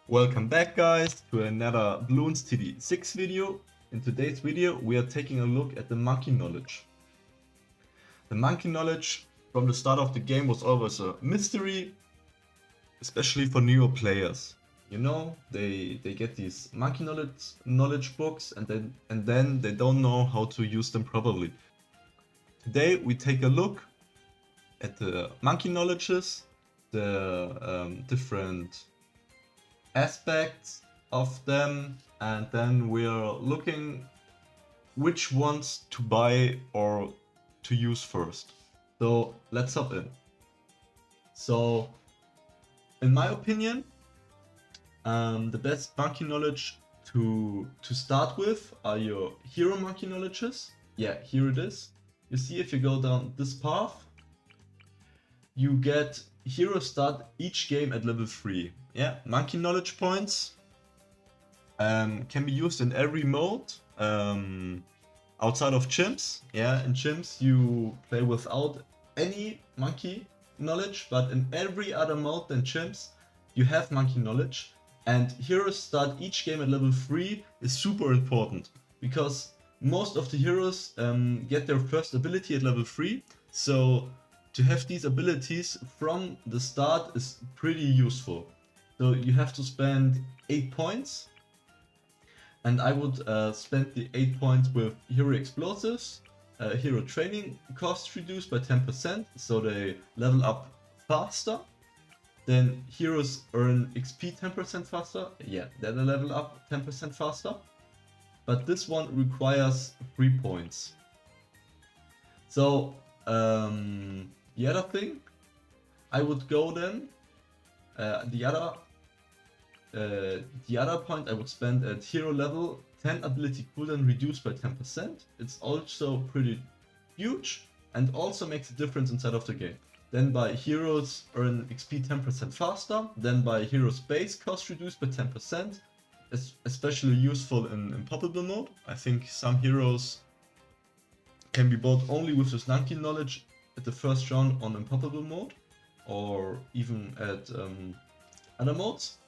Welcome back guys to another BTD6 video. In today's video we are taking a look at the monkey knowledge. The monkey knowledge from the start of the game was always a mystery, especially for newer players. You know, they get these monkey knowledge books and then they don't know how to use them properly. Today we take a look at the monkey knowledges, the different aspects of them, and then we're looking which ones to buy or to use first. So let's hop in. So in my opinion, the best monkey knowledge to start with are your hero monkey knowledges. Yeah, here it is. You see, if you go down this path, you get hero start each game at level 3. Yeah, monkey knowledge points can be used in every mode outside of chimps. Yeah, in chimps you play without any monkey knowledge, but in every other mode than chimps you have monkey knowledge. And heroes start each game at level 3 is super important because most of the heroes get their first ability at level 3. So to have these abilities from the start is pretty useful. So you have to spend 8 points. And I would spend the 8 points with hero explosives, hero training costs reduced by 10%, so they level up faster. Then heroes earn XP 10% faster, yeah, then they level up 10% faster. But this one requires 3 points. So the other thing, I would go then, the other point I would spend at hero level 10 ability cooldown reduced by 10%. It's also pretty huge and also makes a difference inside of the game. Then by heroes earn XP 10% faster. Then by heroes base cost reduced by 10%. Especially useful in poppable mode. I think some heroes can be bought only with this monkey knowledge at the first round on impossible mode, or even at other modes.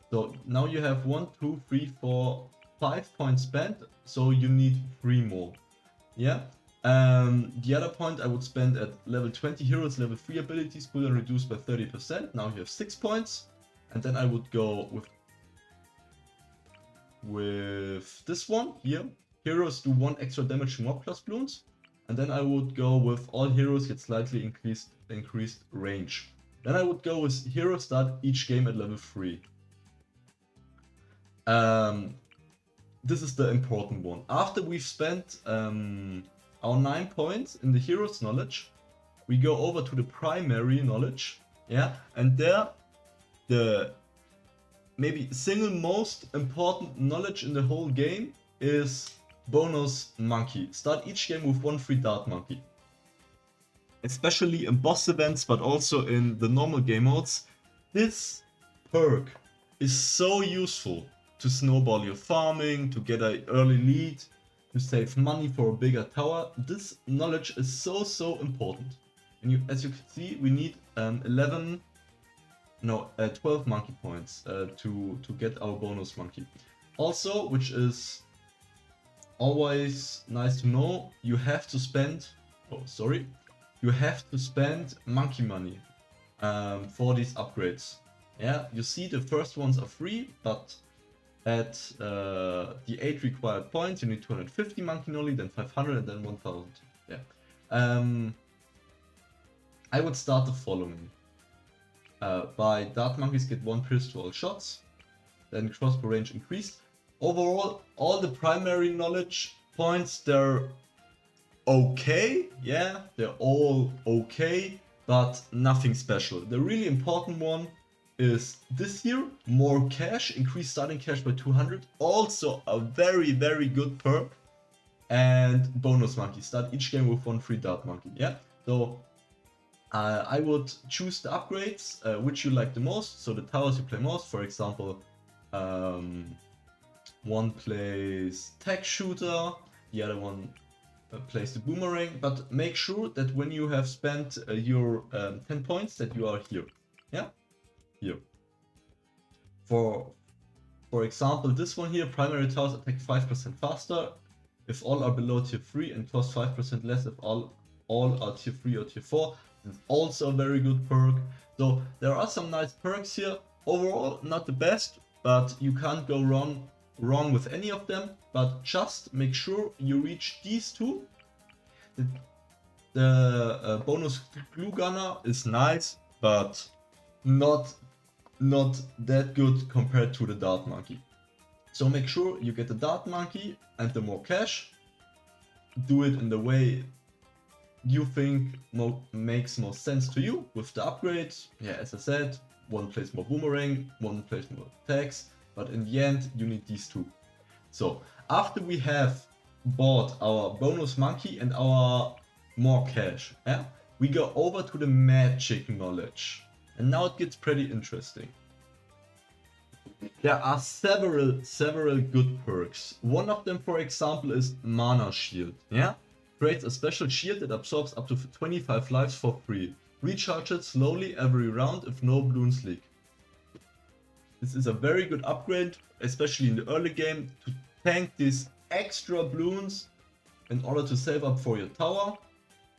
So now you have 1, 2, 3, 4, 5 points spent, so you need 3 more. Yeah. The other point I would spend at level 20 heroes, level 3 abilities cooldown reduced by 30%. Now you have 6 points, and then I would go with this one here. Heroes do 1 extra damage to mob plus balloons. And then I would go with all heroes get slightly increased range. Then I would go with hero start each game at level 3. This is the important one. After we've spent our 9 points in the hero's knowledge, we go over to the primary knowledge. Yeah, and there the maybe single most important knowledge in the whole game is bonus monkey. Start each game with 1 free dart monkey. Especially in boss events, but also in the normal game modes, this perk is so useful to snowball your farming, to get an early lead, to save money for a bigger tower. This knowledge is so important. And as you can see, we need 12 monkey points to get our bonus monkey. Also, which is always nice to know, you have to spend monkey money for these upgrades. Yeah, you see the first ones are free, but at the 8 required points you need 250 monkey knowledge, then 500, and then 1000. Yeah. I would start the following. By dart monkeys get 1 pierce to all shots, then crossbow range increased. Overall, all the primary knowledge points, they're okay. Yeah, they're all okay, but nothing special. The really important one is this here, more cash, increase starting cash by 200. Also a very good perk. And bonus monkey, start each game with 1 free dart monkey. Yeah, so I would choose the upgrades which you like the most, so the towers you play most. For example, one plays tech shooter, the other one plays the boomerang, but make sure that when you have spent your 10 points that you are here. Yeah, here. For For example, this one here, primary towers attack 5% faster if all are below tier 3 and cost 5% less if all are tier 3 or tier 4. This is also a very good perk. So there are some nice perks here. Overall, not the best, but you can't go wrong with any of them. But just make sure you reach these two. The bonus glue gunner is nice, but not that good compared to the dart monkey. So make sure you get the dart monkey and the more cash. Do it in the way you think makes most sense to you with the upgrades. Yeah, as I said, one plays more boomerang, one plays more attacks, but in the end you need these two. So after we have bought our bonus monkey and our more cash, yeah, we go over to the magic knowledge. And now it gets pretty interesting. There are several good perks. One of them, for example, is Mana Shield. Yeah, creates a special shield that absorbs up to 25 lives for free. Recharges slowly every round if no balloons leak. This is a very good upgrade, especially in the early game, to tank these extra balloons in order to save up for your tower.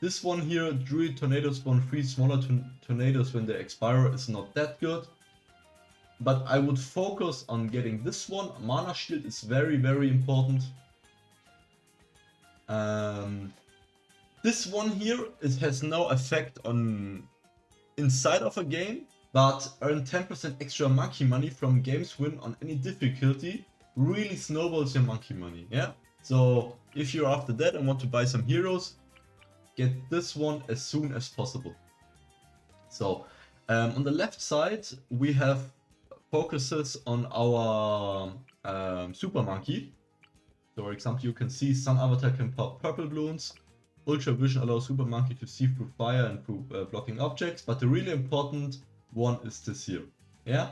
This one here, Druid Tornado spawn 3 smaller tornadoes when they expire, is not that good. But I would focus on getting this one. Mana Shield is very important. This one here, it has no effect on inside of a game, but earn 10% extra monkey money from games win on any difficulty. Really snowballs your monkey money, yeah? So if you're after that and want to buy some heroes, get this one as soon as possible. So on the left side we have focuses on our super monkey. So for example, you can see some avatar can pop purple balloons. Ultra vision allows super monkey to see through fire and through blocking objects, but the really important one is this here. Yeah,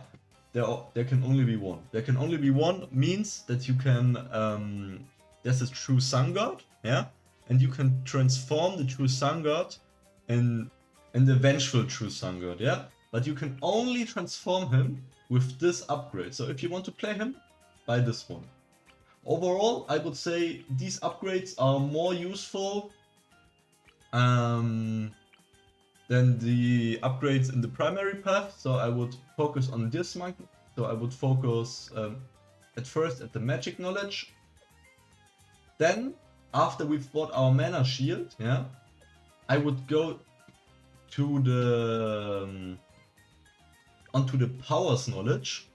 there can only be one. There can only be one means that you can there's a true sun god, yeah, and you can transform the true sun god in the vengeful true sun god, yeah, but you can only transform him with this upgrade. So if you want to play him, buy this one. Overall, I would say these upgrades are more useful than the upgrades in the primary path. So I would focus on this monkey. So I would focus at first at the magic knowledge. Then, after we've bought our mana shield, yeah, I would go to the onto the powers knowledge.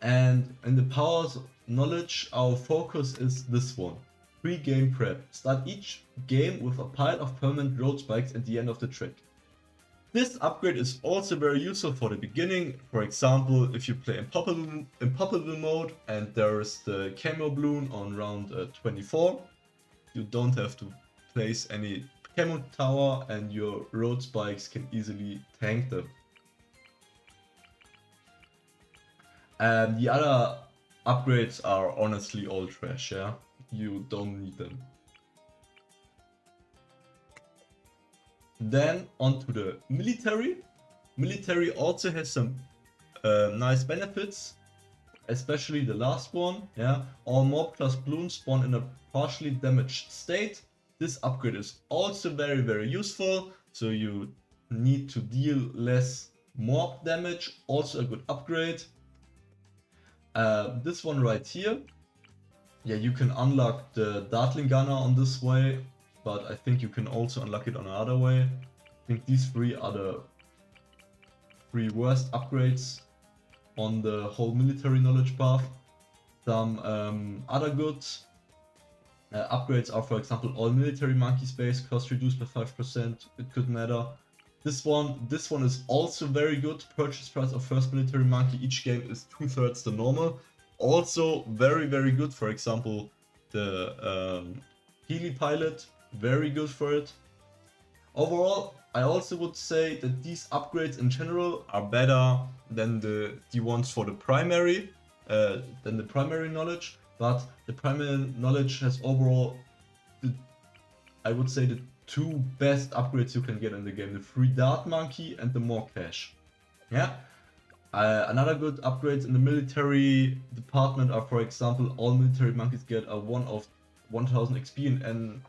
And in the powers knowledge, our focus is this one. Pre-game prep. Start each game with a pile of permanent road spikes at the end of the track. This upgrade is also very useful for the beginning. For example, if you play impossible mode and there is the camo balloon on round 24, you don't have to place any camo tower and your road spikes can easily tank them. The other upgrades are honestly all trash, yeah? You don't need them. Then onto the military. Military also has some nice benefits, especially the last one, yeah? All mob plus balloons spawn in a partially damaged state. This upgrade is also very useful, so you need to deal less mob damage, also a good upgrade. This one right here, yeah, you can unlock the Dartling Gunner on this way, but I think you can also unlock it on another way. I think these three are the three worst upgrades on the whole military knowledge path. Some other good upgrades are, for example, all military monkey space cost reduced by 5%. It could matter. This one is also very good. Purchase price of first military monkey each game is 2/3 the normal. Also very good. For example, the Healy pilot, very good for it. Overall, I also would say that these upgrades in general are better than the ones for the primary, knowledge. But the primary knowledge has overall, I would say, the two best upgrades you can get in the game: the free dart monkey and the more cash. Yeah. Another good upgrades in the military department are, for example, all military monkeys get a 1 of 1000 XP and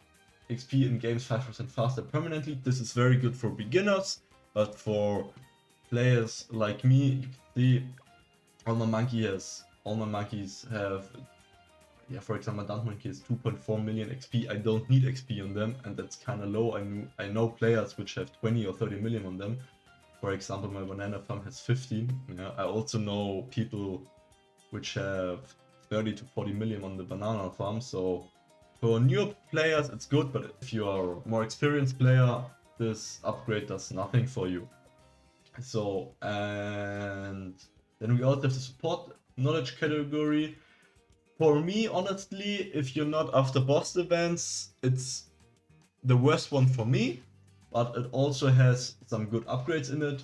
XP in games 5% faster permanently. This is very good for beginners, but for players like me, you can see all my monkeys have, yeah, for example, my Dant monkey has 2.4 million XP. I don't need XP on them, and that's kind of low. I know players which have 20 or 30 million on them. For example, my banana farm has 15. Yeah, I also know people which have 30 to 40 million on the banana farm. So for new players, it's good, but if you are a more experienced player, this upgrade does nothing for you. So, and then we also have the support knowledge category. For me, honestly, if you're not after boss events, it's the worst one for me. But it also has some good upgrades in it.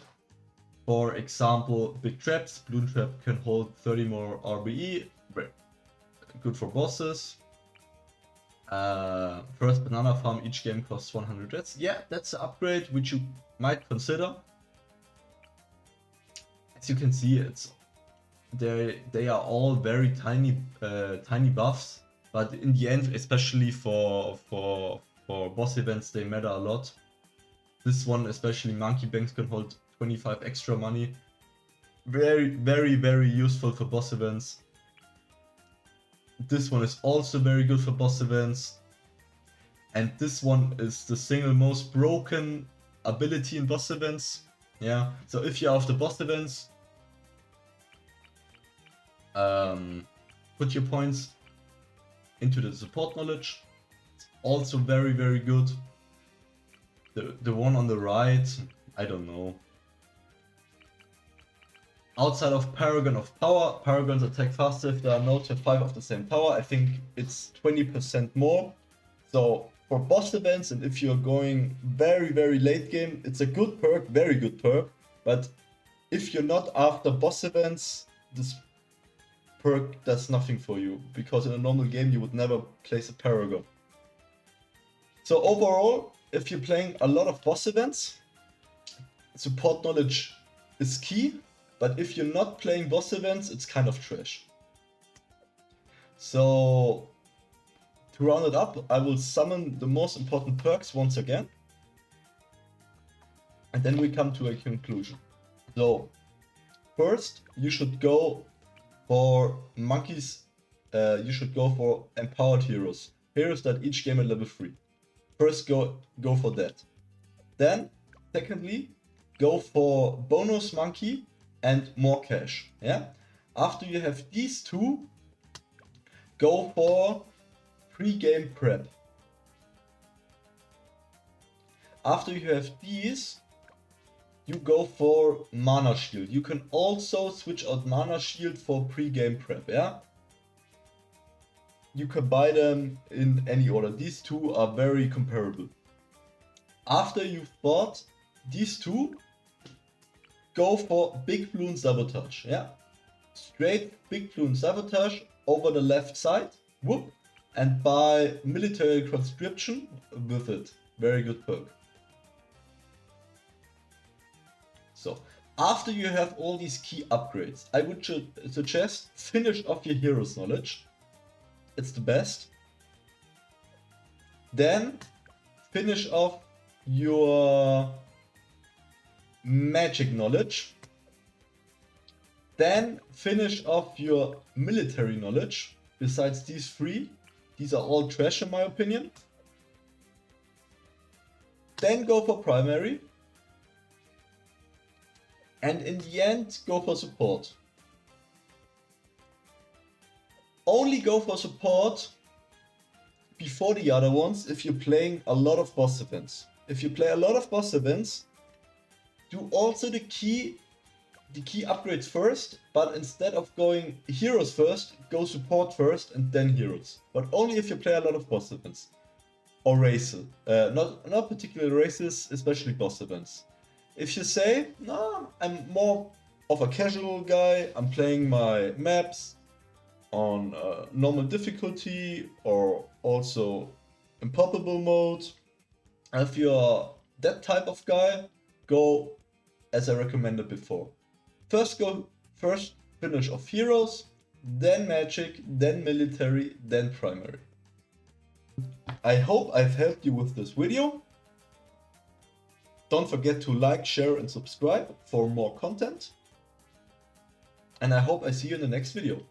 For example, big traps. Balloon trap can hold 30 more RBE. Good for bosses. First banana farm, each game costs 100 reds. Yeah, that's an upgrade which you might consider. As you can see, they are all very tiny buffs, but in the end, especially for boss events, they matter a lot. This one, especially monkey banks, can hold 25 extra money. Very useful for boss events. This one is also very good for boss events. And this one is the single most broken ability in boss events. Yeah, so if you're after boss events, put your points into the support knowledge. It's also very good. The one on the right, I don't know. Outside of Paragon of Power, Paragons attack faster if there are no 5 of the same power. I think it's 20% more. So for boss events, and if you're going very late game, it's a good perk, very good perk. But if you're not after boss events, this perk does nothing for you, because in a normal game you would never place a Paragon. So overall, if you're playing a lot of boss events, support knowledge is key, but if you're not playing boss events, it's kind of trash. So to round it up, I will summon the most important perks once again, and then we come to a conclusion. So first, you should go for monkeys. You should go for empowered heroes that each game at level 3. First, go for that. Then, secondly, go for bonus monkey and more cash. Yeah. After you have these two, go for pre-game prep. After you have these, you go for mana shield. You can also switch out mana shield for pre-game prep. Yeah. You can buy them in any order. These two are very comparable. After you've bought these two, go for Big Balloon Sabotage. Yeah, straight Big Balloon Sabotage over the left side. Whoop, and buy Military Conscription with it. Very good perk. So after you have all these key upgrades, I would suggest finish off your heroes knowledge. It's the best. Then finish off your magic knowledge. Then finish off your military knowledge. Besides these three, these are all trash in my opinion. Then go for primary. And in the end, go for support. Only go for support before the other ones if you're playing a lot of boss events. If you play a lot of boss events, do also the key upgrades first, but instead of going heroes first, go support first and then heroes. But only if you play a lot of boss events. Or races. Not particular races, especially boss events. If you say, no, I'm more of a casual guy, I'm playing my maps on normal difficulty or also impossible mode. If you're that type of guy, go as I recommended before. first finish of heroes, then magic, then military, then primary. I hope I've helped you with this video. Don't forget to like, share and subscribe for more content. And I hope I see you in the next video.